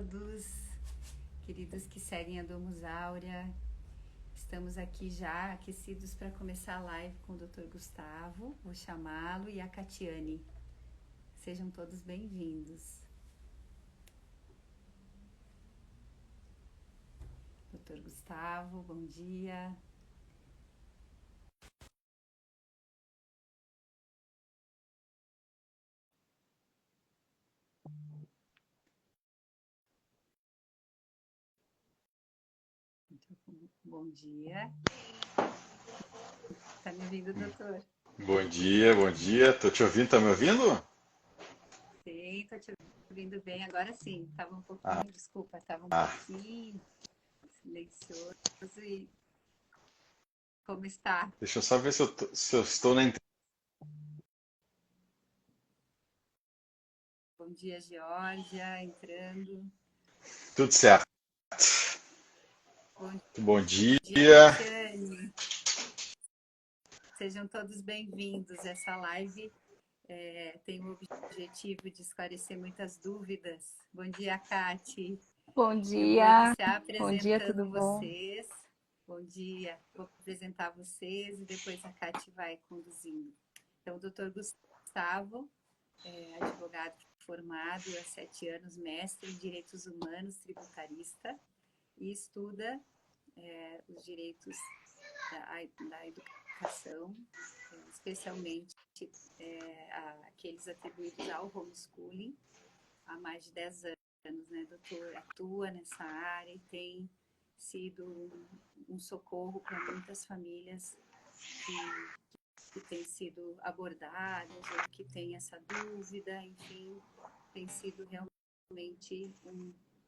Todos, queridos que seguem a Domus Áurea. Estamos aqui já aquecidos para começar a live com o Dr. Gustavo, vou chamá-lo, e a Catiane. Sejam todos bem-vindos. Dr. Gustavo, bom dia. Bom dia. Tá me ouvindo, doutor? Bom dia, bom dia. Tô te ouvindo, tá me ouvindo? Sim, tô te ouvindo bem. Agora sim, tava um Ah, pouquinho, desculpa, tava um ah, pouquinho silencioso. E como está? deixa eu só ver se eu estou na internet. Bom dia, Geórgia, entrando. Tudo certo. Bom Bom dia. dia, Catiane. Sejam todos bem-vindos. Essa live tem o objetivo de esclarecer muitas dúvidas. Bom dia, Cati. Bom Eu vou dia, iniciar bom dia, tudo apresentando bom? vocês. Bom dia. Vou apresentar vocês e depois a Cati vai conduzindo. Então, o doutor Gustavo é advogado formado há 7 anos, mestre em Direitos Humanos, tributarista, e estuda os direitos da educação, especialmente aqueles atribuídos ao homeschooling, há mais de 10 anos, né, doutor? Atua nessa área e tem sido um socorro para muitas famílias que têm sido abordadas ou que têm essa dúvida, enfim, tem sido realmente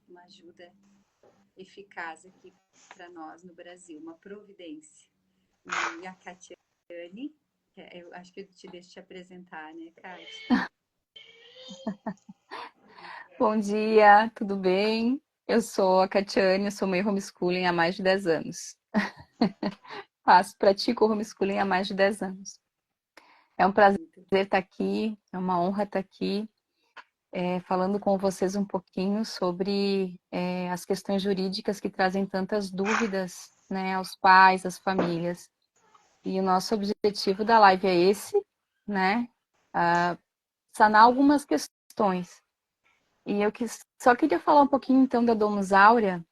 uma ajuda eficaz aqui para nós no Brasil, uma providência. E a Catiane, eu acho que eu te deixo te apresentar, né, Cati? Bom dia, tudo bem? Eu sou a Catiane, eu sou meio homeschooling há mais de 10 anos. Pratico homeschooling há mais de 10 anos. É um prazer Muito estar aqui, é uma honra estar aqui, falando com vocês um pouquinho sobre as questões jurídicas que trazem tantas dúvidas, né, aos pais, às famílias. E o nosso objetivo da live é esse, né, sanar algumas questões. E só queria falar um pouquinho então da Domus Áurea,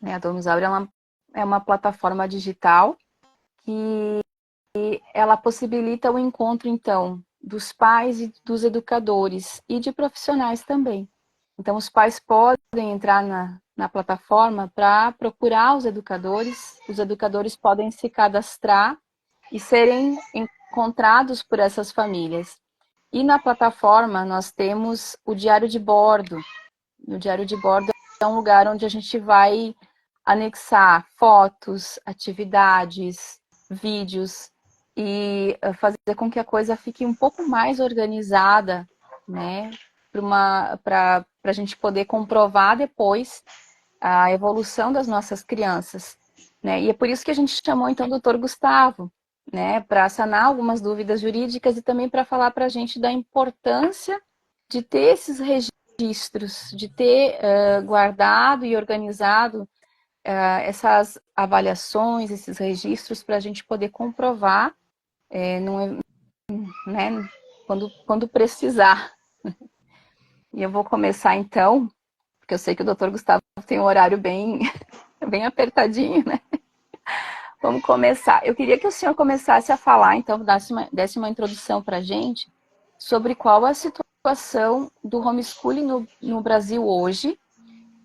né? A Domus Áurea é uma plataforma digital que ela possibilita o encontro então dos pais e dos educadores e de profissionais também. Então os pais podem entrar na plataforma para procurar os educadores podem se cadastrar e serem encontrados por essas famílias. E na plataforma nós temos o diário de bordo. No diário de bordo é um lugar onde a gente vai anexar fotos, atividades, vídeos e fazer com que a coisa fique um pouco mais organizada, né? Para a gente poder comprovar depois a evolução das nossas crianças, né? E é por isso que a gente chamou então o doutor Gustavo, né? Para sanar algumas dúvidas jurídicas e também para falar para a gente da importância de ter esses registros, de ter guardado e organizado essas avaliações, esses registros, para a gente poder comprovar, né, quando precisar. E eu vou começar então, porque eu sei que o doutor Gustavo tem um horário bem, bem apertadinho, né? Vamos começar. Eu queria que o senhor começasse a falar, então, desse uma introdução para a gente sobre qual a situação do homeschooling no Brasil hoje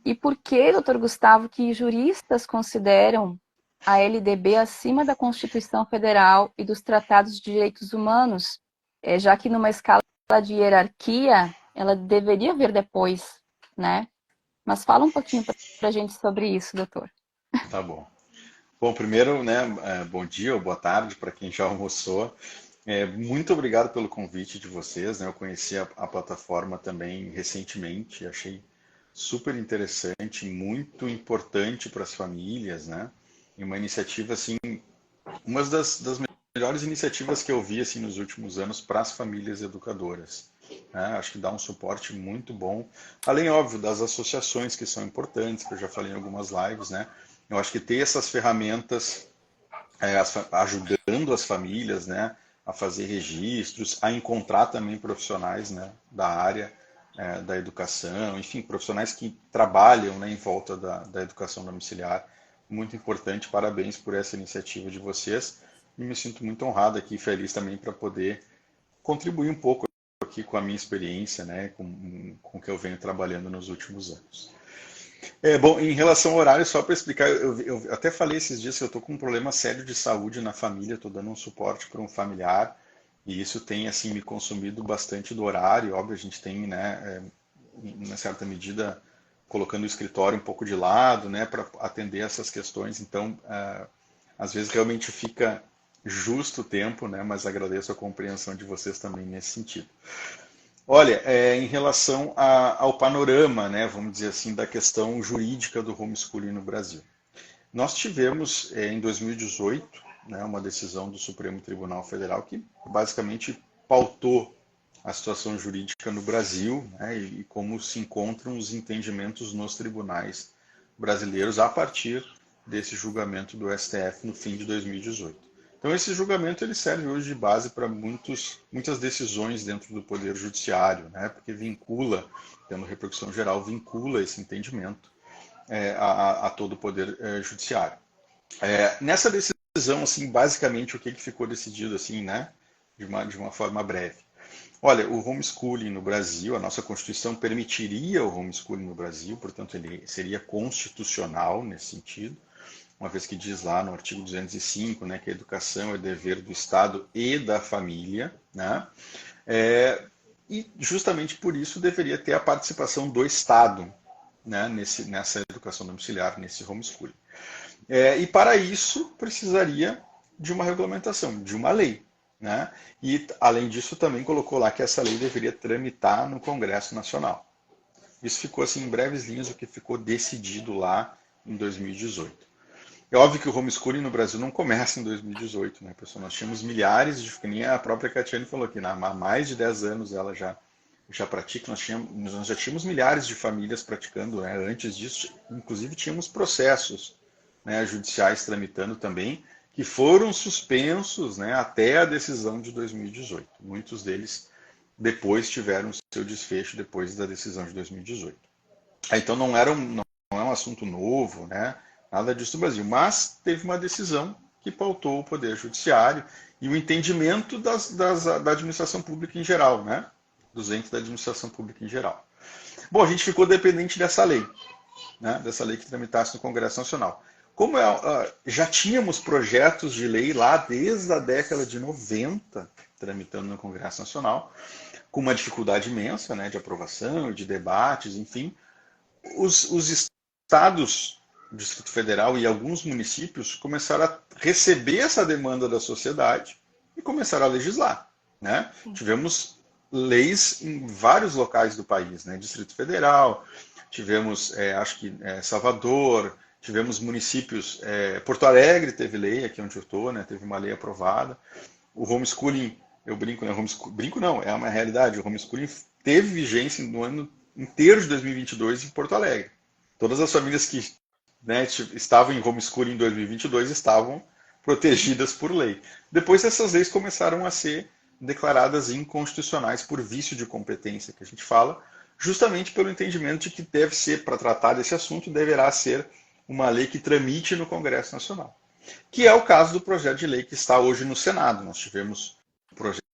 e por que, doutor Gustavo, que juristas consideram a LDB acima da Constituição Federal e dos tratados de direitos humanos, já que numa escala de hierarquia, ela deveria vir depois, né? Mas fala um pouquinho para a gente sobre isso, doutor. Tá bom. Bom, primeiro, né, bom dia ou boa tarde para quem já almoçou. Muito obrigado pelo convite de vocês, né? Eu conheci a plataforma também recentemente, achei super interessante, muito importante para as famílias, né? E uma iniciativa assim, uma das melhores iniciativas que eu vi assim nos últimos anos para as famílias educadoras. né? Acho que dá um suporte muito bom. Além, óbvio, das associações que são importantes, que eu já falei em algumas lives, né? Eu acho que ter essas ferramentas ajudando as famílias, né, a fazer registros, a encontrar também profissionais, né, da área da educação, enfim, profissionais que trabalham, né, em volta da educação domiciliar. Muito importante, parabéns por essa iniciativa de vocês. E me sinto muito honrado aqui, feliz também para poder contribuir um pouco aqui com a minha experiência, né, com o que eu venho trabalhando nos últimos anos. Bom, em relação ao horário, só para explicar, eu até falei esses dias que eu estou com um problema sério de saúde na família, estou dando um suporte para um familiar, e isso tem, assim, me consumido bastante do horário. Óbvio, a gente tem, né, em certa medida, colocando o escritório um pouco de lado, né, para atender essas questões, então, às vezes realmente fica justo o tempo, né, mas agradeço a compreensão de vocês também nesse sentido. Olha, em relação ao panorama, né, vamos dizer assim, da questão jurídica do homeschooling no Brasil. Nós tivemos, em 2018, né, uma decisão do Supremo Tribunal Federal que basicamente pautou a situação jurídica no Brasil, né, e como se encontram os entendimentos nos tribunais brasileiros a partir desse julgamento do STF no fim de 2018. Então, esse julgamento ele serve hoje de base para muitas decisões dentro do Poder Judiciário, né? Porque vincula, tendo repercussão geral, vincula esse entendimento a todo o Poder Judiciário. Nessa decisão, assim, basicamente, o que ficou decidido, assim, né? De uma forma breve. Olha, o homeschooling no Brasil, a nossa Constituição permitiria o homeschooling no Brasil, portanto, ele seria constitucional nesse sentido, uma vez que diz lá no artigo 205, né, que a educação é dever do Estado e da família, né? E justamente por isso deveria ter a participação do Estado, né, nessa educação domiciliar, nesse homeschooling. E para isso precisaria de uma regulamentação, de uma lei, né? E além disso também colocou lá que essa lei deveria tramitar no Congresso Nacional. Isso ficou assim em breves linhas o que ficou decidido lá em 2018. É óbvio que o homeschooling no Brasil não começa em 2018, né, pessoal? Nós tínhamos milhares de, que nem a própria Catiane falou aqui, há mais de 10 anos ela já pratica, nós já tínhamos milhares de famílias praticando, né? Antes disso, inclusive tínhamos processos, né, judiciais tramitando também, que foram suspensos, né, até a decisão de 2018. Muitos deles depois tiveram seu desfecho depois da decisão de 2018. Então não é um assunto novo, né? Nada disso no Brasil, mas teve uma decisão que pautou o Poder Judiciário e o entendimento da administração pública em geral, né? Dos entes da administração pública em geral. Bom, a gente ficou dependente dessa lei, né? Dessa lei que tramitasse no Congresso Nacional. Como já tínhamos projetos de lei lá desde a década de 90, tramitando no Congresso Nacional, com uma dificuldade imensa, né, de aprovação, de debates, enfim, os estados do Distrito Federal e alguns municípios começaram a receber essa demanda da sociedade e começaram a legislar, né? Tivemos leis em vários locais do país, né? Distrito Federal, tivemos, acho que Salvador, tivemos municípios, Porto Alegre teve lei, aqui onde eu estou, né? Teve uma lei aprovada. O homeschooling, eu brinco, né? Brinco não, é uma realidade. O homeschooling teve vigência no ano inteiro de 2022 em Porto Alegre. Todas as famílias que, né, estavam em homeschooling em 2022 estavam protegidas por lei. Depois essas leis começaram a ser declaradas inconstitucionais por vício de competência, que a gente fala, justamente pelo entendimento de que deve ser, para tratar desse assunto, deverá ser uma lei que tramite no Congresso Nacional. Que é o caso do projeto de lei que está hoje no Senado. Nós tivemos o projeto.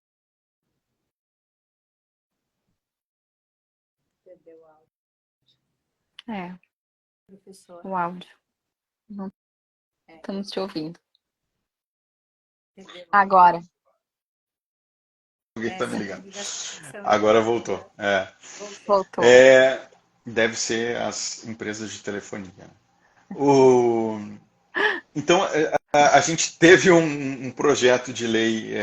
Professor. O áudio. Não estamos te ouvindo. Agora. Alguém está me ligando. Agora voltou. Voltou. Deve ser as empresas de telefonia. Então, a gente teve um projeto de lei,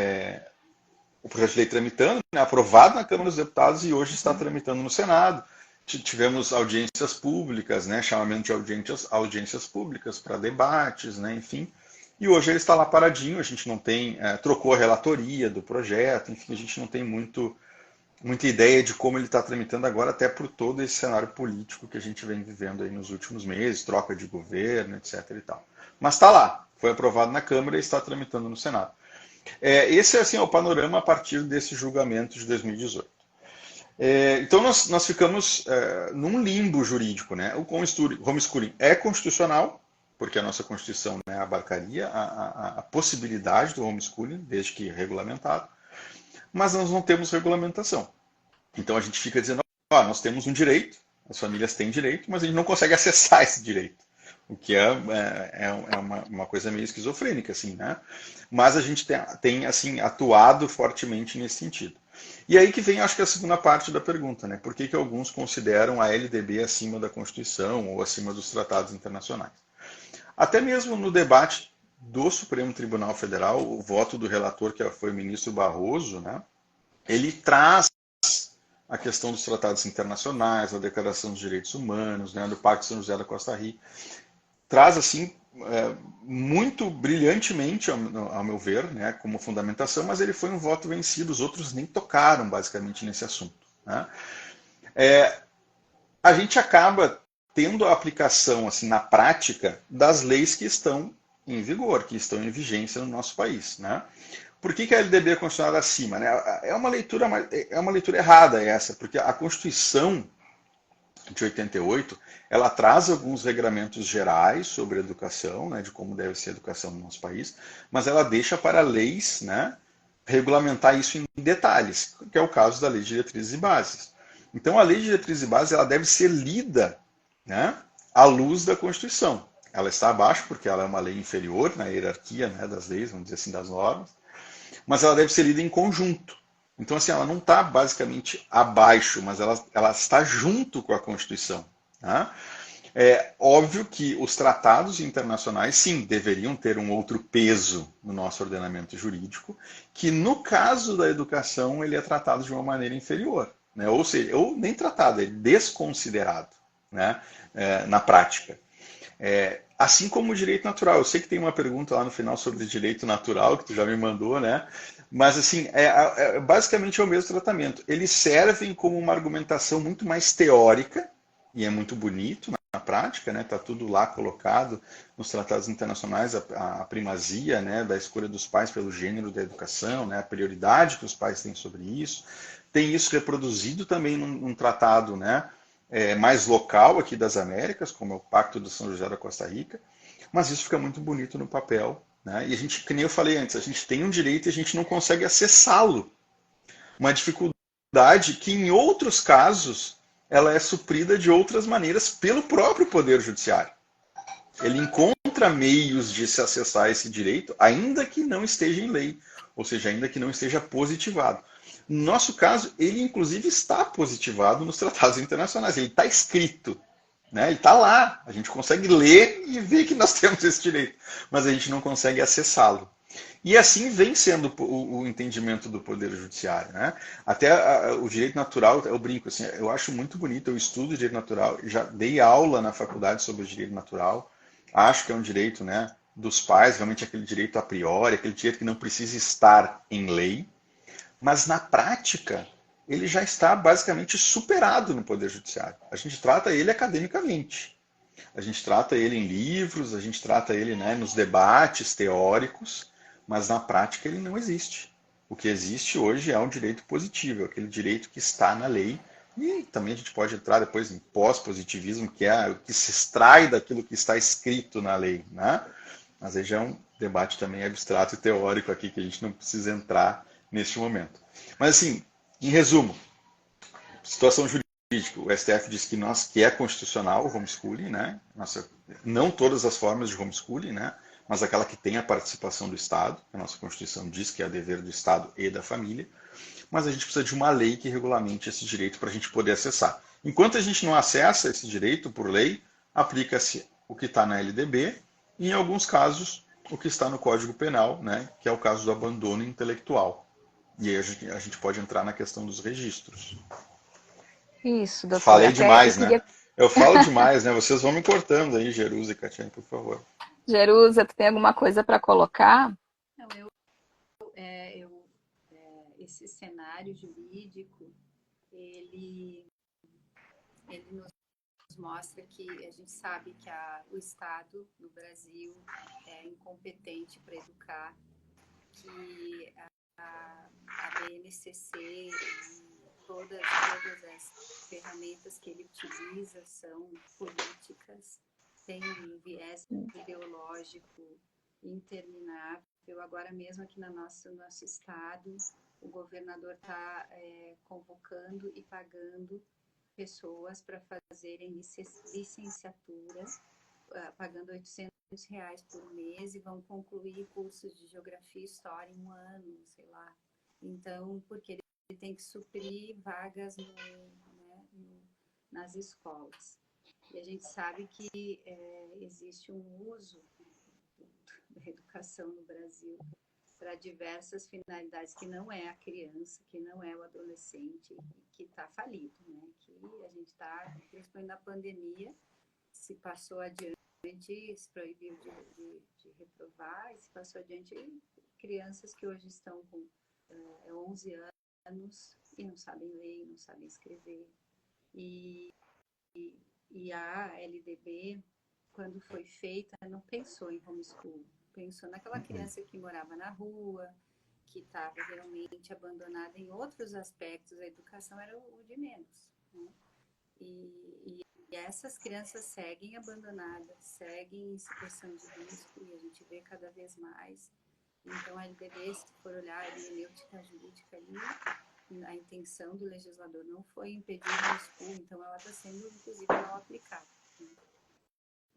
o projeto de lei tramitando, né, aprovado na Câmara dos Deputados e hoje está tramitando no Senado. Tivemos audiências públicas, né, chamamento de audiências públicas para debates, né, enfim. E hoje ele está lá paradinho, a gente não tem, trocou a relatoria do projeto, enfim, a gente não tem muito muita ideia de como ele está tramitando agora, até por todo esse cenário político que a gente vem vivendo aí nos últimos meses, troca de governo, etc. e tal. Mas está lá, foi aprovado na Câmara e está tramitando no Senado. Esse assim, é o panorama a partir desse julgamento de 2018. Então nós ficamos num limbo jurídico, né? O homeschooling é constitucional, porque a nossa Constituição, né, abarcaria a possibilidade do homeschooling, desde que regulamentado, mas nós não temos regulamentação. Então a gente fica dizendo, nós temos um direito, as famílias têm direito, mas a gente não consegue acessar esse direito. O que é uma coisa meio esquizofrênica, assim, né? Mas a gente tem assim, atuado fortemente nesse sentido. E aí que vem, acho que a segunda parte da pergunta, né? Por que alguns consideram a LDB acima da Constituição ou acima dos tratados internacionais? Até mesmo no debate do Supremo Tribunal Federal, o voto do relator, que foi o ministro Barroso, né? Ele traz a questão dos tratados internacionais, a Declaração dos Direitos Humanos, né, do Pacto de São José da Costa Rica, traz assim muito brilhantemente, ao meu ver, né, como fundamentação, mas ele foi um voto vencido, os outros nem tocaram basicamente nesse assunto. Né? A gente acaba tendo a aplicação assim na prática das leis que estão em vigor, que estão em vigência no nosso país. Né? Por que a LDB é considerada acima? Né? É uma leitura errada essa, porque a Constituição de 88, ela traz alguns regramentos gerais sobre a educação, né, de como deve ser a educação no nosso país, mas ela deixa para leis, né, regulamentar isso em detalhes, que é o caso da Lei de Diretrizes e Bases. Então, a Lei de Diretrizes e Bases ela deve ser lida, né, à luz da Constituição. Ela está abaixo porque ela é uma lei inferior na hierarquia, né, das leis, vamos dizer assim, das normas, mas ela deve ser lida em conjunto. Então, assim, ela não está basicamente abaixo, mas ela está junto com a Constituição. Tá? É óbvio que os tratados internacionais, sim, deveriam ter um outro peso no nosso ordenamento jurídico, que no caso da educação ele é tratado de uma maneira inferior. Né? Ou seja, ou nem tratado, é desconsiderado, né? Na prática. Assim como o direito natural. Eu sei que tem uma pergunta lá no final sobre direito natural, que tu já me mandou, né? Mas, assim, basicamente é o mesmo tratamento. Eles servem como uma argumentação muito mais teórica, e é muito bonito na prática, né? Está tudo lá colocado nos tratados internacionais, a primazia, né, da escolha dos pais pelo gênero da educação, né, a prioridade que os pais têm sobre isso. Tem isso reproduzido também num tratado, né, mais local aqui das Américas, como é o Pacto de São José da Costa Rica, mas isso fica muito bonito no papel. Né? E a gente, que nem eu falei antes, a gente tem um direito e a gente não consegue acessá-lo. Uma dificuldade que, em outros casos, ela é suprida de outras maneiras pelo próprio Poder Judiciário. Ele encontra meios de se acessar esse direito, ainda que não esteja em lei, ou seja, ainda que não esteja positivado. No nosso caso, ele inclusive está positivado nos tratados internacionais, ele está escrito. Né? Ele está lá, a gente consegue ler e ver que nós temos esse direito, mas a gente não consegue acessá-lo. E assim vem sendo o entendimento do Poder Judiciário. Né? Até o direito natural, eu brinco, assim, eu acho muito bonito, eu estudo direito natural, já dei aula na faculdade sobre o direito natural, acho que é um direito, né, dos pais, realmente aquele direito a priori, aquele direito que não precisa estar em lei, mas na prática ele já está basicamente superado no Poder Judiciário. A gente trata ele academicamente. A gente trata ele em livros, a gente trata ele, né, nos debates teóricos, mas na prática ele não existe. O que existe hoje é um direito positivo, aquele direito que está na lei. E também a gente pode entrar depois em pós-positivismo, que é o que se extrai daquilo que está escrito na lei. Né? Mas aí já é um debate também abstrato e teórico aqui, que a gente não precisa entrar neste momento. Mas assim, em resumo, situação jurídica, o STF diz que é constitucional o homeschooling, né? Não todas as formas de homeschooling, né? Mas aquela que tem a participação do Estado, a nossa Constituição diz que é dever do Estado e da família, mas a gente precisa de uma lei que regulamente esse direito para a gente poder acessar. Enquanto a gente não acessa esse direito por lei, aplica-se o que está na LDB e, em alguns casos, o que está no Código Penal, né? Que é o caso do abandono intelectual. E aí a gente pode entrar na questão dos registros. Isso, doutor. Falei Até eu demais, né? queria. Eu falo demais, né? Vocês vão me cortando aí, Jerusa e Catiane, por favor. Jerusa, tu tem alguma coisa para colocar? Não, esse cenário jurídico ele nos mostra que a gente sabe que o Estado no Brasil é incompetente para educar, que a BNCC e todas as ferramentas que ele utiliza são políticas, tem um viés ideológico interminável. Agora mesmo aqui no nosso estado, o governador está convocando e pagando pessoas para fazerem licenciatura, pagando R$ 800 por mês, e vão concluir cursos de geografia e história em um ano, sei lá. Então, porque ele tem que suprir vagas nas escolas. E a gente sabe que existe um uso da educação no Brasil para diversas finalidades, que não é a criança, que não é o adolescente, que está falido, né? Que a gente está, principalmente na pandemia, se passou adiante, se proibiu de reprovar, e se passou adiante crianças que hoje estão com 11 anos e não sabem ler, não sabem escrever. E a LDB, quando foi feita, não pensou em homeschool, pensou naquela criança que morava na rua, que estava realmente abandonada em outros aspectos. A educação era o de menos, né? E essas crianças seguem abandonadas, seguem em situação de risco, e a gente vê cada vez mais. Então, a LDB, se for olhar a hermenêutica jurídica ali, a intenção do legislador não foi impedir o homeschool, então ela está sendo, inclusive, mal aplicada, né?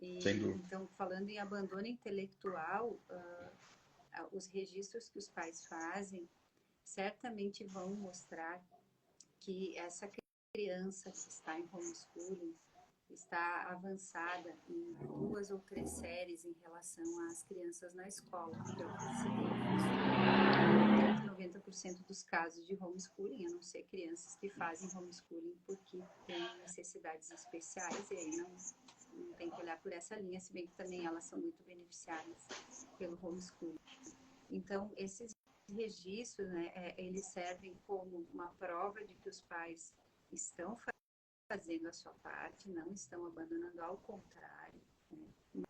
Então, falando em abandono intelectual, os registros que os pais fazem certamente vão mostrar que essa criança que está em homeschooling está avançada em 2 ou 3 séries em relação às crianças na escola, que é o que se tem 90% dos casos de homeschooling, a não ser crianças que fazem homeschooling porque têm necessidades especiais, e aí não tem que olhar por essa linha, se bem que também elas são muito beneficiadas pelo homeschooling. Então, esses registros, né, eles servem como uma prova de que os pais estão fazendo a sua parte, não estão abandonando, ao contrário, né?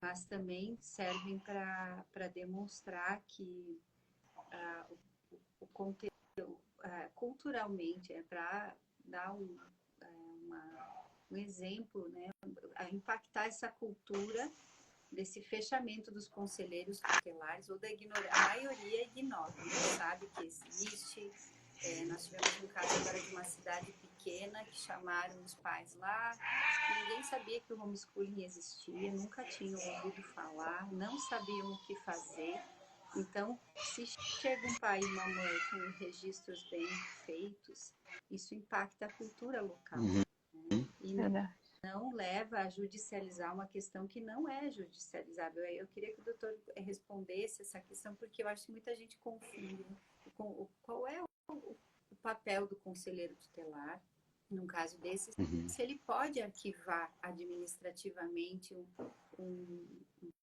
Mas também servem para demonstrar que o conteúdo, culturalmente, para dar um exemplo, né, a impactar essa cultura desse fechamento dos conselheiros tutelares, ou da ignorância. A maioria ignora, não sabe que existe. Nós tivemos um caso agora de uma cidade pequena que chamaram os pais lá, ninguém sabia que o homeschooling existia, nunca tinham ouvido falar, não sabiam o que fazer. Então, se chega um pai e uma mãe com registros bem feitos, isso impacta a cultura local. Né? E não leva a judicializar uma questão que não é judicializável. Eu queria que o doutor respondesse essa questão, porque eu acho que muita gente confunde qual é o papel do conselheiro tutelar, num caso desse, se ele pode arquivar administrativamente um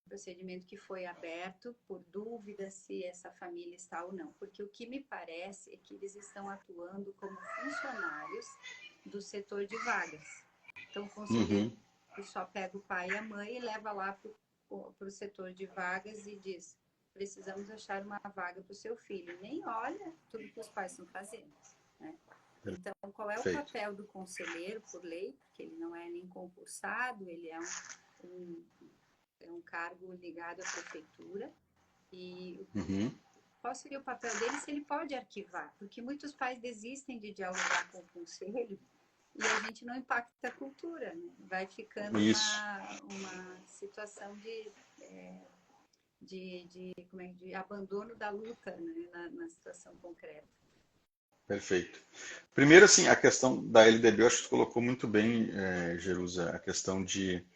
procedimento que foi aberto por dúvida se essa família está ou não. Porque o que me parece é que eles estão atuando como funcionários do setor de vagas. Então, o conselheiro só pega o pai e a mãe e leva lá para o setor de vagas e diz: precisamos achar uma vaga para o seu filho. Nem olha tudo que os pais estão fazendo, né? Então, qual é o papel do conselheiro, por lei? Porque ele não é nem concursado, ele é um cargo ligado à prefeitura. E qual seria o papel dele se ele pode arquivar? Porque muitos pais desistem de dialogar com o conselho e a gente não impacta a cultura, né? Vai ficando uma situação de abandono da luta, né? na situação concreta. Perfeito. Primeiro, assim, a questão da LDB, eu acho que tu colocou muito bem, Jerusa, a questão de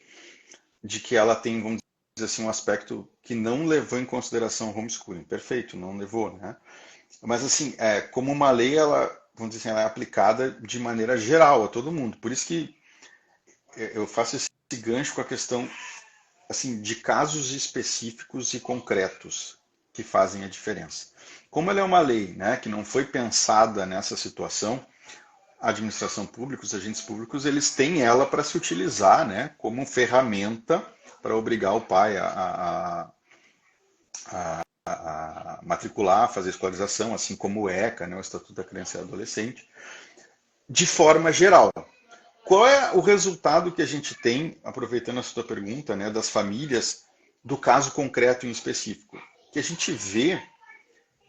que ela tem, vamos dizer assim, um aspecto que não levou em consideração o homeschooling. Perfeito, não levou, né? Mas, assim, como uma lei, ela, vamos dizer assim, ela é aplicada de maneira geral a todo mundo. Por isso que eu faço esse gancho com a questão, assim, de casos específicos e concretos que fazem a diferença. Como ela é uma lei, né, que não foi pensada nessa situação, a administração pública, os agentes públicos, eles têm ela para se utilizar, né, como ferramenta para obrigar o pai a matricular, a fazer escolarização, assim como o ECA, né, o Estatuto da Criança e Adolescente, de forma geral. Qual é o resultado que a gente tem, aproveitando a sua pergunta, né, das famílias, do caso concreto em específico? Que a gente vê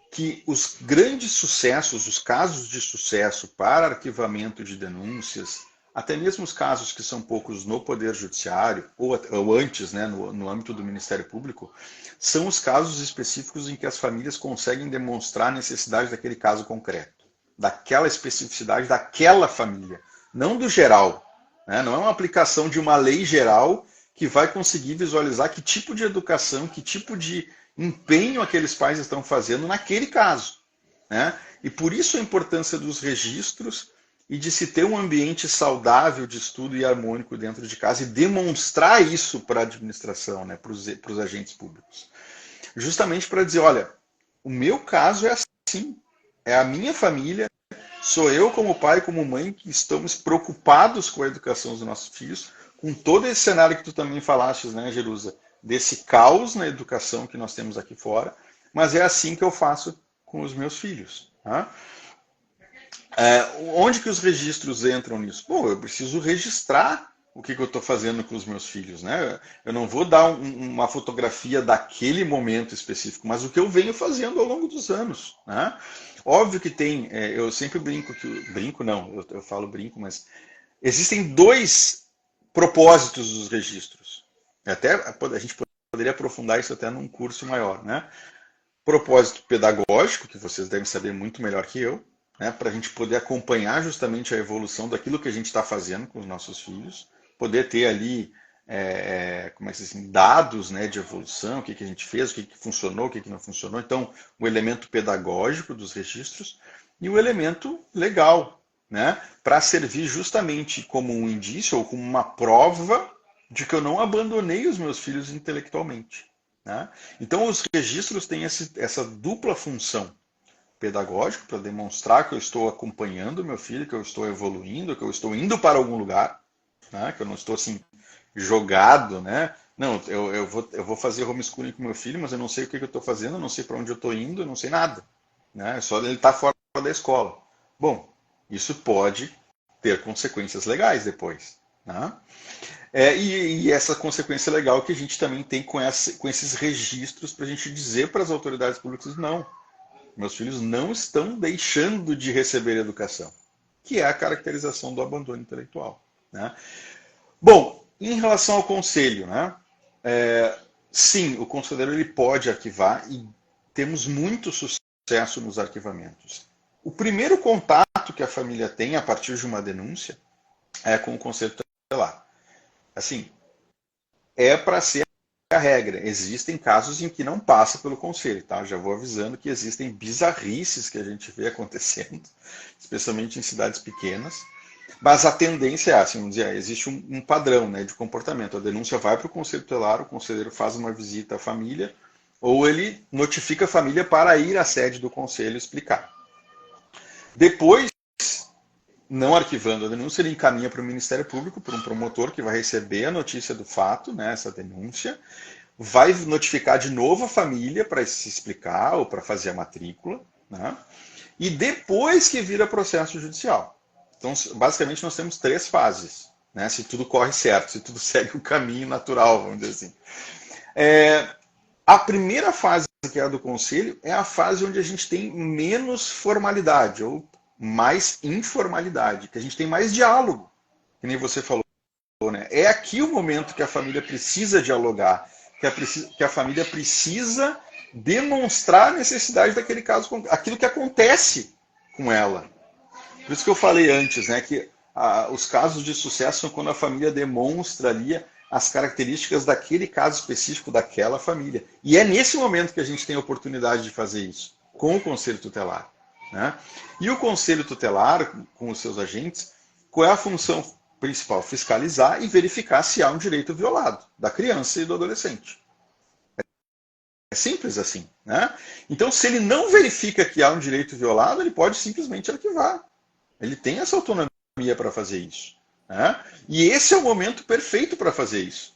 que os grandes sucessos, os casos de sucesso para arquivamento de denúncias, até mesmo os casos que são poucos no Poder Judiciário, ou antes, né, no âmbito do Ministério Público, são os casos específicos em que as famílias conseguem demonstrar a necessidade daquele caso concreto, daquela especificidade daquela família, não do geral. Né? Não é uma aplicação de uma lei geral que vai conseguir visualizar que tipo de educação, que tipo de empenho aqueles pais estão fazendo naquele caso. Né? E por isso a importância dos registros e de se ter um ambiente saudável de estudo e harmônico dentro de casa e demonstrar isso para a administração, né? para os agentes públicos. Justamente para dizer, olha, o meu caso é assim, é a minha família, sou eu como pai, como mãe, que estamos preocupados com a educação dos nossos filhos, com todo esse cenário que tu também falaste, né, Jerusa, desse caos na educação que nós temos aqui fora, mas é assim que eu faço com os meus filhos. Tá? Onde que os registros entram nisso? Bom, eu preciso registrar o que eu estou fazendo com os meus filhos. Né? Eu não vou dar uma fotografia daquele momento específico, mas o que eu venho fazendo ao longo dos anos. Né? Óbvio que tem, eu sempre brinco, eu falo brinco, mas existem dois propósitos dos registros. Até a gente poderia aprofundar isso até num curso maior. Né? Propósito pedagógico, que vocês devem saber muito melhor que eu, né? Para a gente poder acompanhar justamente a evolução daquilo que a gente está fazendo com os nossos filhos, poder ter ali como é que se diz, dados, né, de evolução, o que a gente fez, o que funcionou, o que não funcionou. Então, o elemento pedagógico dos registros e o elemento legal, né, para servir justamente como um indício ou como uma prova de que eu não abandonei os meus filhos intelectualmente. Né? Então, os registros têm essa dupla função pedagógico para demonstrar que eu estou acompanhando meu filho, que eu estou evoluindo, que eu estou indo para algum lugar, né? Que eu não estou assim jogado, né? Não, eu vou fazer homeschooling com meu filho, mas eu não sei o que eu estou fazendo, eu não sei para onde eu estou indo, eu não sei nada, né? Só ele está fora da escola. Bom, isso pode ter consequências legais depois, né? E essa consequência legal que a gente também tem com esses registros para a gente dizer para as autoridades públicas, não, meus filhos não estão deixando de receber educação, que é a caracterização do abandono intelectual. Né? Bom, em relação ao conselho, né? Sim, o conselheiro ele pode arquivar e temos muito sucesso nos arquivamentos. O primeiro contato que a família tem a partir de uma denúncia é com o conselho tutelar. Assim, é para ser a regra. Existem casos em que não passa pelo conselho, tá? Já vou avisando que existem bizarrices que a gente vê acontecendo, especialmente em cidades pequenas. Mas a tendência é assim, vamos dizer, existe um padrão, né, de comportamento. A denúncia vai para o conselho tutelar, o conselheiro faz uma visita à família, ou ele notifica a família para ir à sede do conselho explicar. Depois, não arquivando a denúncia, ele encaminha para o Ministério Público, para um promotor que vai receber a notícia do fato, né, essa denúncia, vai notificar de novo a família para se explicar ou para fazer a matrícula, né, e depois que vira processo judicial. Então, basicamente, nós temos 3 fases, né, se tudo corre certo, se tudo segue o caminho natural, vamos dizer assim. A primeira fase, que é a do conselho, é a fase onde a gente tem menos formalidade, ou mais informalidade, que a gente tem mais diálogo, que nem você falou, né? É aqui o momento que a família precisa dialogar, que a família precisa demonstrar a necessidade daquele caso, aquilo que acontece com ela. Por isso que eu falei antes, né, que os casos de sucesso são quando a família demonstra ali as características daquele caso específico daquela família. E é nesse momento que a gente tem a oportunidade de fazer isso, com o conselho tutelar. Né? E o conselho tutelar, com os seus agentes, qual é a função principal? Fiscalizar e verificar se há um direito violado da criança e do adolescente. É simples assim. Né? Então, se ele não verifica que há um direito violado, ele pode simplesmente arquivar. Ele tem essa autonomia para fazer isso. Né? E esse é o momento perfeito para fazer isso.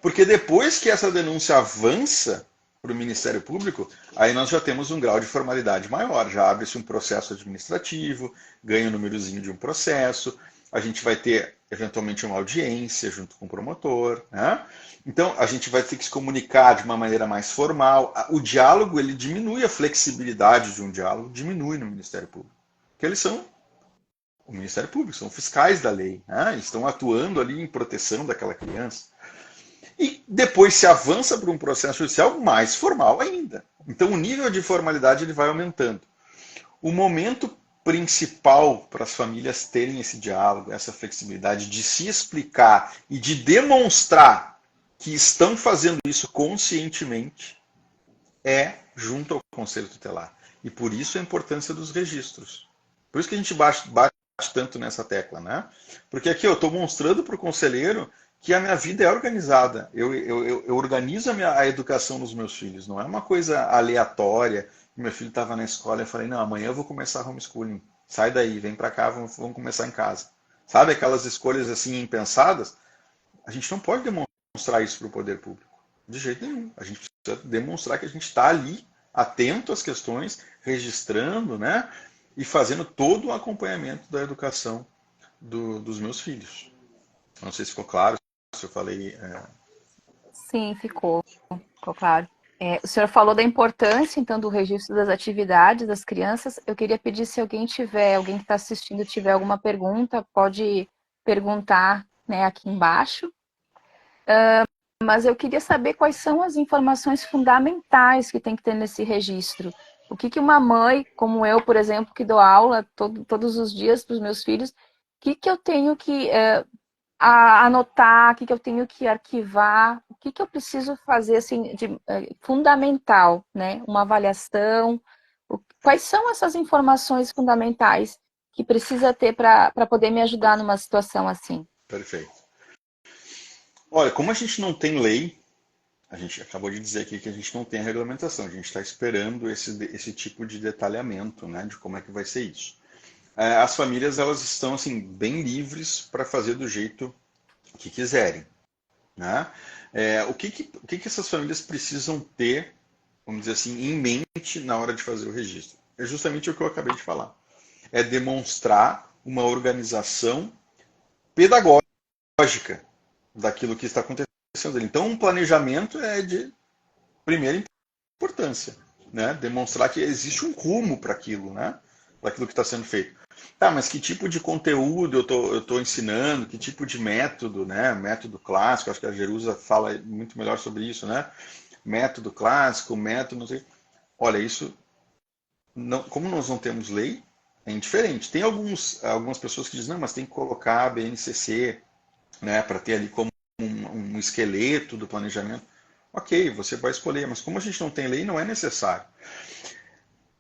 Porque depois que essa denúncia avança para o Ministério Público, aí nós já temos um grau de formalidade maior, já abre-se um processo administrativo, ganha o númerozinho de um processo, a gente vai ter eventualmente uma audiência junto com o promotor, né? Então a gente vai ter que se comunicar de uma maneira mais formal. O diálogo, ele diminui, a flexibilidade de um diálogo diminui no Ministério Público, porque eles são o Ministério Público, são fiscais da lei, né? Eles estão atuando ali em proteção daquela criança. E depois se avança para um processo judicial mais formal ainda. Então o nível de formalidade ele vai aumentando. O momento principal para as famílias terem esse diálogo, essa flexibilidade de se explicar e de demonstrar que estão fazendo isso conscientemente é junto ao Conselho Tutelar. E por isso a importância dos registros. Por isso que a gente bate tanto nessa tecla, né? Porque aqui eu estou mostrando para o conselheiro que a minha vida é organizada. Eu organizo a educação dos meus filhos. Não é uma coisa aleatória. Meu filho estava na escola e eu falei, não, amanhã eu vou começar homeschooling. Sai daí, vem para cá, vamos começar em casa. Sabe aquelas escolhas assim impensadas? A gente não pode demonstrar isso para o poder público. De jeito nenhum. A gente precisa demonstrar que a gente está ali, atento às questões, registrando, né? E fazendo todo o acompanhamento da educação dos meus filhos. Não sei se ficou claro, se eu falei... Sim, ficou claro. O senhor falou da importância, então, do registro das atividades das crianças. Eu queria pedir, se alguém que está assistindo, tiver alguma pergunta, pode perguntar, né, aqui embaixo. Mas eu queria saber quais são as informações fundamentais que tem que ter nesse registro. O que uma mãe, como eu, por exemplo, que dou aula todos os dias para os meus filhos, o que eu tenho que anotar, o que eu tenho que arquivar, o que eu preciso fazer assim, de fundamental, né? Uma avaliação. Quais são essas informações fundamentais que precisa ter para poder me ajudar numa situação assim? Perfeito. Olha, como a gente não tem lei, a gente acabou de dizer aqui que a gente não tem a regulamentação, a gente está esperando esse tipo de detalhamento, né, de como é que vai ser isso. As famílias, elas estão assim, bem livres para fazer do jeito que quiserem. Né? O que essas famílias precisam ter, vamos dizer assim, em mente na hora de fazer o registro? É justamente o que eu acabei de falar. É demonstrar uma organização pedagógica daquilo que está acontecendo. Então, um planejamento é de primeira importância. Né? Demonstrar que existe um rumo para aquilo, né? Para aquilo que está sendo feito. Tá, mas que tipo de conteúdo eu estou ensinando? Que tipo de método, né? Método clássico, acho que a Jerusa fala muito melhor sobre isso, né? Método clássico, método, não sei. Olha, isso, não, como nós não temos lei, é indiferente. Tem algumas pessoas que dizem, não, mas tem que colocar a BNCC, né? Para ter ali como um esqueleto do planejamento. Ok, você vai escolher, mas como a gente não tem lei, não é necessário.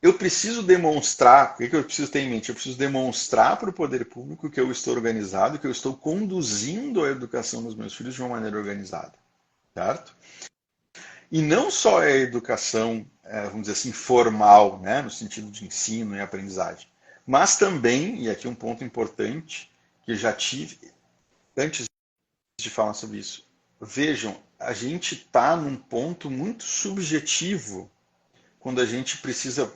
Eu preciso demonstrar, o que eu preciso ter em mente? Eu preciso demonstrar para o poder público que eu estou organizado, que eu estou conduzindo a educação dos meus filhos de uma maneira organizada, certo? E não só a educação, vamos dizer assim, formal, né, no sentido de ensino e aprendizagem, mas também, e aqui um ponto importante, que eu já tive, antes de falar sobre isso, vejam, a gente está num ponto muito subjetivo quando a gente precisa,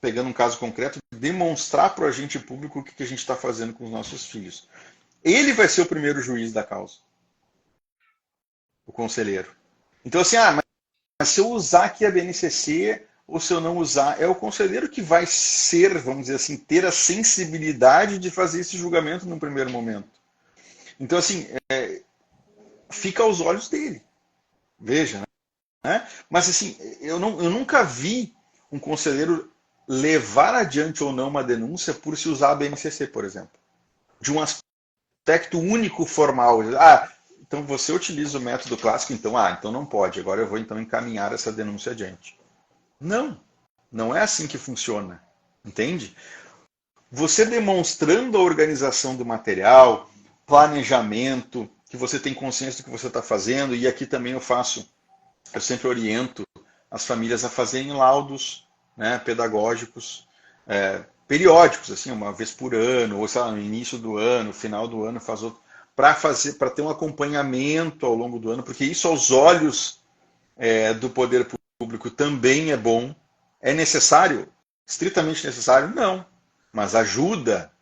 pegando um caso concreto, demonstrar para o agente público o que a gente está fazendo com os nossos filhos. Ele vai ser o primeiro juiz da causa, o conselheiro. Então assim, mas se eu usar aqui a BNCC ou se eu não usar, é o conselheiro que vai ser, vamos dizer assim, ter a sensibilidade de fazer esse julgamento no primeiro momento. Então assim, fica aos olhos dele. Veja, né? Mas assim, eu nunca vi um conselheiro levar adiante ou não uma denúncia por se usar a BNCC, por exemplo. De um aspecto único formal. Então você utiliza o método clássico, então não pode. Agora eu vou então encaminhar essa denúncia adiante. Não é assim que funciona. Entende? Você demonstrando a organização do material, planejamento, que você tem consciência do que você está fazendo, e aqui também eu sempre oriento as famílias a fazerem laudos, né, pedagógicos, periódicos, assim, uma vez por ano, ou sei lá, no início do ano, final do ano, faz outro, para ter um acompanhamento ao longo do ano, porque isso aos olhos do poder público também é bom. É necessário? Estritamente necessário? Não. Mas ajuda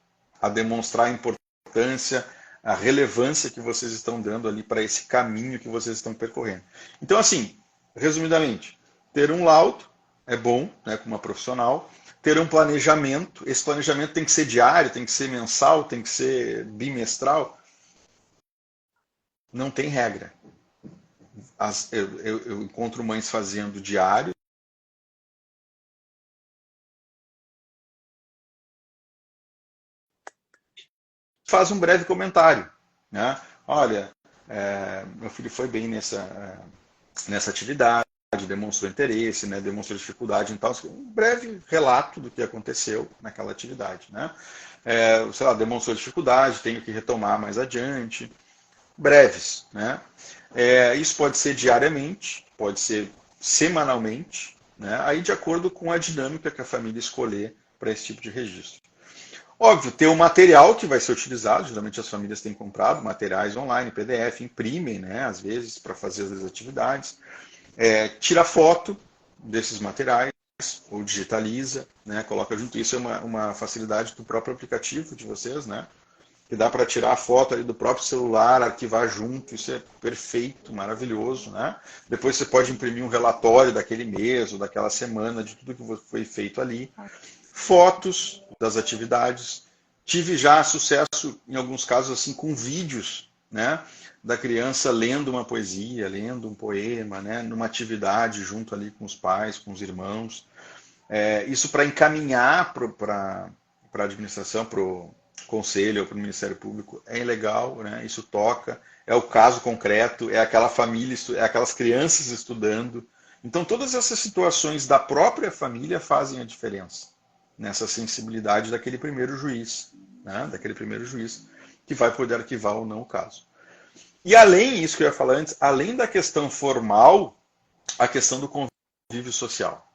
a demonstrar a importância, a relevância que vocês estão dando ali para esse caminho que vocês estão percorrendo. Então, assim, resumidamente, ter um laudo é bom, né, como uma profissional. Ter um planejamento, esse planejamento tem que ser diário, tem que ser mensal, tem que ser bimestral. Não tem regra. Eu encontro mães fazendo diário, faz um breve comentário, né? Olha, meu filho foi bem nessa atividade, demonstrou interesse, né? Demonstrou dificuldade, então um breve relato do que aconteceu naquela atividade, né? Sei lá, demonstrou dificuldade, tenho que retomar mais adiante, breves, né? Isso pode ser diariamente, pode ser semanalmente, né? Aí de acordo com a dinâmica que a família escolher para esse tipo de registro. Óbvio, ter o material que vai ser utilizado, geralmente as famílias têm comprado materiais online, PDF, imprimem, né, às vezes, para fazer as atividades. Tira foto desses materiais, ou digitaliza, né, coloca junto. Isso é uma facilidade do próprio aplicativo de vocês, né, que dá para tirar a foto ali do próprio celular, arquivar junto, isso é perfeito, maravilhoso, né? Depois você pode imprimir um relatório daquele mês ou daquela semana de tudo que foi feito ali. Fotos das atividades. Tive já sucesso, em alguns casos, assim, com vídeos, né? Da criança lendo uma poesia, lendo um poema, né? Numa atividade junto ali com os pais, com os irmãos. Isso para encaminhar para a administração, para o conselho ou para o Ministério Público, é legal, né? Isso toca, é o caso concreto, é aquela família, é aquelas crianças estudando. Então, todas essas situações da própria família fazem a diferença nessa sensibilidade daquele primeiro juiz, né? Daquele primeiro juiz que vai poder arquivar ou não o caso. E além, isso que eu ia falar antes, além da questão formal, a questão do convívio social.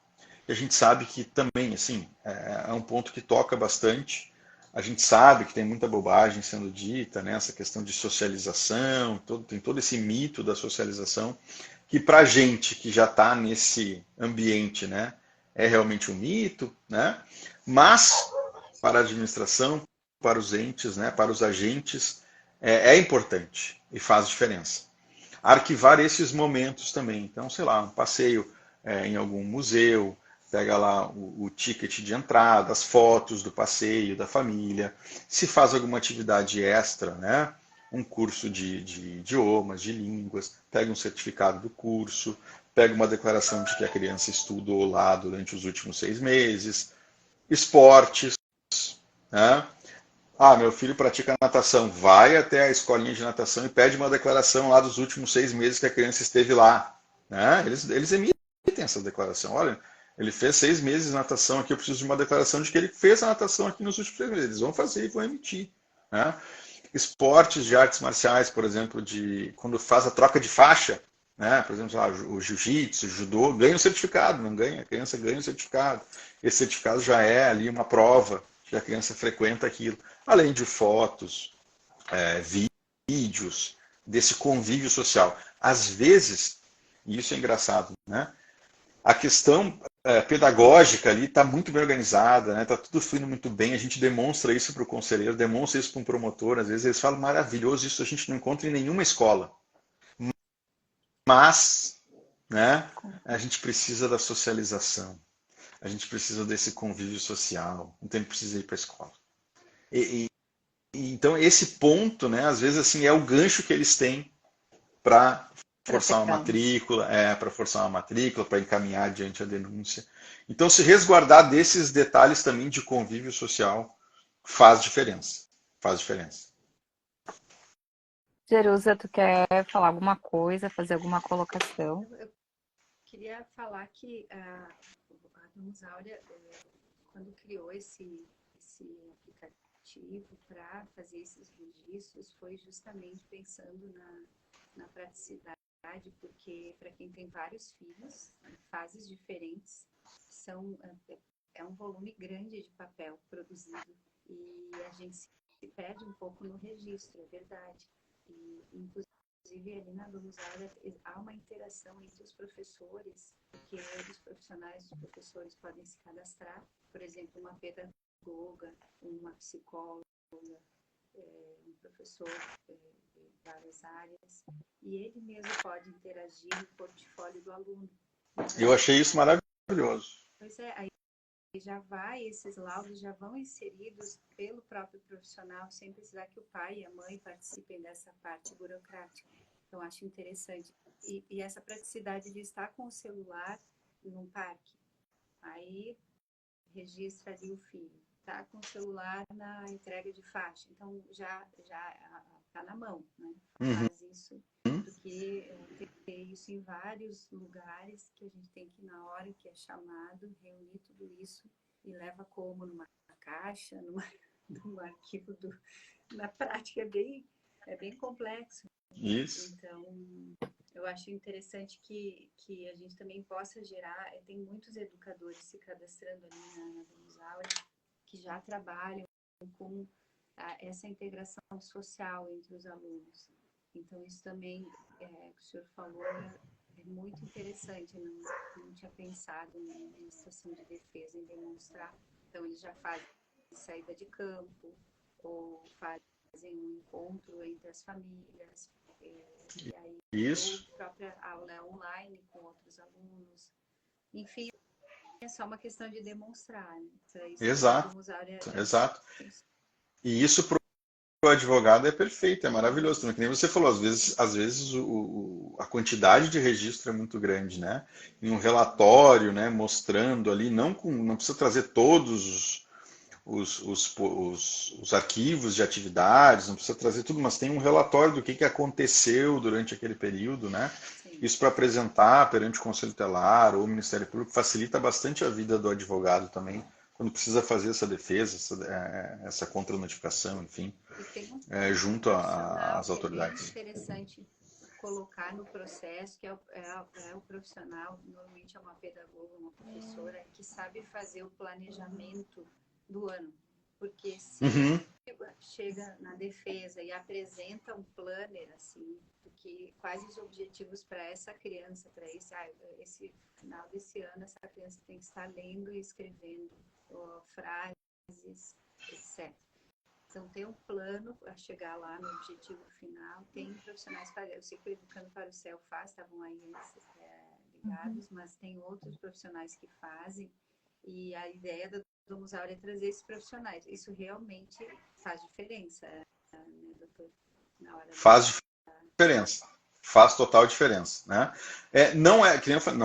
E a gente sabe que também, assim, é um ponto que toca bastante. A gente sabe que tem muita bobagem sendo dita, né? Essa questão de socialização, tem todo esse mito da socialização, que para a gente que já está nesse ambiente, né, é realmente um mito, né? Mas para a administração, para os entes, né, para os agentes, é importante e faz diferença. Arquivar esses momentos também. Então, sei lá, um passeio em algum museu, pega lá o ticket de entrada, as fotos do passeio, da família. Se faz alguma atividade extra, né? Um curso de idiomas, de línguas, pega um certificado do curso, pega uma declaração de que a criança estudou lá durante os últimos 6 meses. Esportes, né? Meu filho pratica natação. Vai até a escolinha de natação e pede uma declaração lá dos últimos 6 meses que a criança esteve lá. Né? Eles emitem essa declaração. Olha, ele fez 6 meses de natação aqui, eu preciso de uma declaração de que ele fez a natação aqui nos últimos 6 meses. Eles vão fazer e vão emitir. Né? Esportes de artes marciais, por exemplo, quando faz a troca de faixa, né? Por exemplo, o jiu-jitsu, o judô, ganha um certificado, não ganha? A criança ganha um certificado. Esse certificado já é ali uma prova que a criança frequenta aquilo. Além de fotos, vídeos, desse convívio social. Às vezes, e isso é engraçado, né? A questão pedagógica ali está muito bem organizada, né? Está tudo fluindo muito bem, a gente demonstra isso para o conselheiro, demonstra isso para um promotor, às vezes eles falam, maravilhoso, isso a gente não encontra em nenhuma escola. Mas, né, a gente precisa da socialização, a gente precisa desse convívio social, então ele precisa ir para a escola. Então esse ponto, né, às vezes assim, é o gancho que eles têm para forçar uma matrícula, para encaminhar diante a denúncia. Então, se resguardar desses detalhes também de convívio social faz diferença. Faz diferença. Jerusa, tu quer falar alguma coisa, fazer alguma colocação? Eu queria falar que a Domusáurea, quando criou esse aplicativo para fazer esses registros, foi justamente pensando na praticidade, porque para quem tem vários filhos, em fases diferentes, são é um volume grande de papel produzido e a gente se perde um pouco no registro, é verdade. E, inclusive, ali na Domus Aurea há uma interação entre os professores, porque os profissionais, os professores podem se cadastrar, por exemplo, uma pedagoga, uma psicóloga, um professor de várias áreas, e ele mesmo pode interagir no portfólio do aluno. Eu achei isso maravilhoso. Pois é, aí esses laudos já vão inseridos pelo próprio profissional, sem precisar que o pai e a mãe participem dessa parte burocrática. Então, acho interessante. E essa praticidade de estar com o celular num parque, aí registra ali o filho. Está com o celular na entrega de faixa, então já está na mão, né? Faz isso, porque ter isso em vários lugares que a gente tem que, na hora que é chamado, reunir tudo isso e leva como numa caixa, num arquivo na prática é bem complexo. Isso. Então, eu acho interessante que a gente também possa gerar, tem muitos educadores se cadastrando ali na Domus Aurea que já trabalham com essa integração social entre os alunos. Então, isso também, que o senhor falou, é muito interessante. Eu não tinha pensado na situação de defesa em demonstrar. Então, eles já fazem saída de campo, ou fazem um encontro entre as famílias, e aí Isso. ou própria aula online com outros alunos. Enfim, é só uma questão de demonstrar, né? Exato. Exato. E isso para o advogado é perfeito, é maravilhoso também. Que nem você falou, às vezes a quantidade de registro é muito grande, né? Em um relatório, né, mostrando ali, não precisa trazer todos os arquivos de atividades, não precisa trazer tudo, mas tem um relatório do que aconteceu durante aquele período, né? Sim. Isso para apresentar perante o Conselho Tutelar ou o Ministério Público facilita bastante a vida do advogado também, quando precisa fazer essa defesa, essa contranotificação, enfim, junto às autoridades. É interessante colocar no processo, que é o profissional, normalmente é uma pedagoga, uma professora, que sabe fazer o planejamento do ano. Porque se chega na defesa e apresenta um planner, assim, quais os objetivos para essa criança, para esse final desse ano, essa criança tem que estar lendo e escrevendo frases, etc. Então, tem um plano para chegar lá no objetivo final. Tem profissionais para... Eu sei que o Educando para o Céu faz, estavam aí ligados, mas tem outros profissionais que fazem. E a ideia da Domus Aurea é trazer esses profissionais. Isso realmente faz diferença, né, doutor? Faz diferença. Faz total diferença, né? Não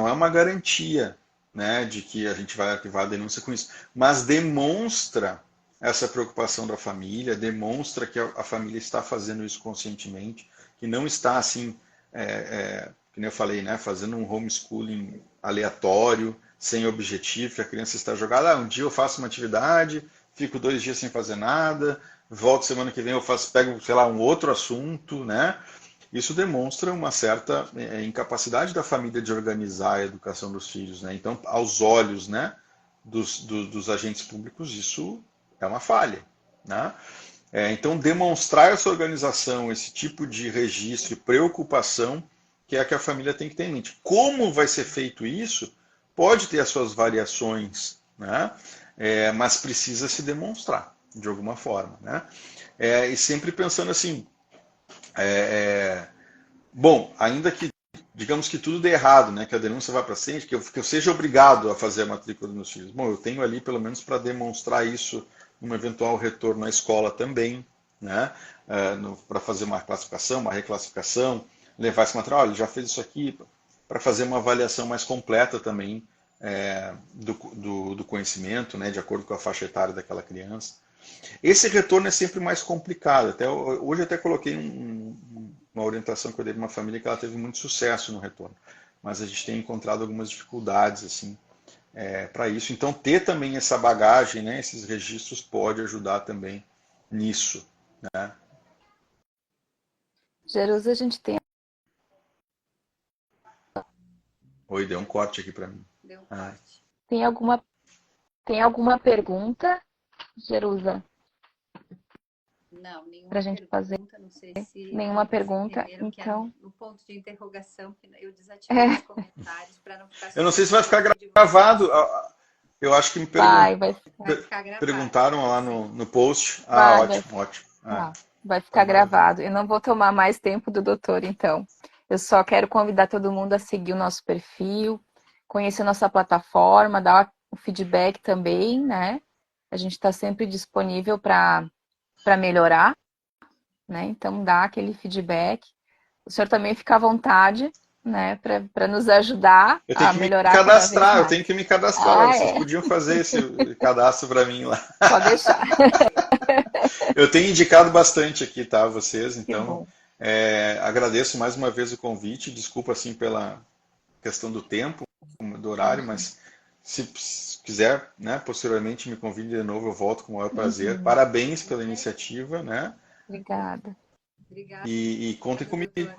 é uma garantia, né, de que a gente vai arquivar a denúncia com isso, mas demonstra essa preocupação da família, demonstra que a família está fazendo isso conscientemente, que não está assim, que nem eu falei, né, fazendo um homeschooling aleatório, sem objetivo, que a criança está jogada, um dia eu faço uma atividade, fico 2 dias sem fazer nada, volto semana que vem pego, sei lá, um outro assunto, né? Isso demonstra uma certa incapacidade da família de organizar a educação dos filhos, né? Então, aos olhos, né, dos agentes públicos, isso é uma falha, né? Então, demonstrar essa organização, esse tipo de registro e preocupação, que é a que a família tem que ter em mente. Como vai ser feito isso? Pode ter as suas variações, né? Mas precisa se demonstrar, de alguma forma, né? E sempre pensando assim, bom, ainda que, digamos que tudo dê errado, né, que a denúncia vá para frente, que eu seja obrigado a fazer a matrícula dos meus filhos. Bom, eu tenho ali pelo menos para demonstrar isso num eventual retorno à escola também, né, para fazer uma classificação, uma reclassificação, levar esse material, olha, já fez isso aqui, para fazer uma avaliação mais completa também do conhecimento, né, de acordo com a faixa etária daquela criança. Esse retorno é sempre mais complicado. Hoje até coloquei uma orientação que eu dei para uma família que ela teve muito sucesso no retorno. Mas a gente tem encontrado algumas dificuldades assim, para isso. Então, ter também essa bagagem, né, esses registros, pode ajudar também nisso. Né? Jerusa, a gente tem... Oi, deu um corte aqui para mim. Deu um corte. Tem alguma Tem alguma pergunta, Jerusa? Não, nenhuma Pra gente fazer? pergunta. Não sei se Nenhuma vocês pergunta, entenderam que é então. no ponto de interrogação que eu desativei os comentários para não ficar Eu não sei se vai ficar de gravado. vocês. Eu acho que me Vai Vai ficar gravado. perguntaram lá no post. vai, Ótimo, ótimo. vai Então, ficar gravado. Eu não vou tomar mais tempo do doutor, então. Eu só quero convidar todo mundo a seguir o nosso perfil, conhecer nossa plataforma, dar o feedback também, né? A gente está sempre disponível para melhorar, né? Então, dá aquele feedback. O senhor também fica à vontade, né? Para nos ajudar eu tenho a que me melhorar cada vez cadastrar, eu mais. tenho que me cadastrar. Ah, Vocês é. podiam fazer esse cadastro para mim lá. Pode deixar. Eu tenho indicado bastante aqui, tá, vocês, Que então bom. agradeço mais uma vez o convite, desculpa assim pela questão do tempo, do horário, mas se quiser, né, posteriormente me convide de novo, eu volto com o maior prazer. Uhum. Parabéns pela iniciativa, né, Obrigada. Obrigada, e contem comigo. doutor.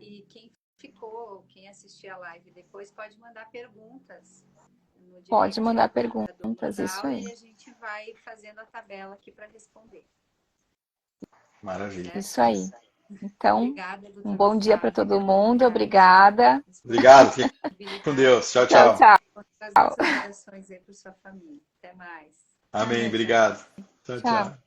E quem ficou, quem assistir a live depois, pode mandar perguntas no Pode direct mandar do perguntas, isso casal aí. e a gente vai fazendo a tabela aqui para responder. Maravilha. Certo? Isso aí. Então, Obrigada, um doutor bom dia para Gustavo. todo Boa mundo. tarde. Obrigada. Obrigado, fique com Disponibilidade. Deus. Tchau, Tchau, tchau. tchau. As nossas orações aí para sua família. Até mais. Amém, Amém. obrigado. Tchau, Tchau. tchau.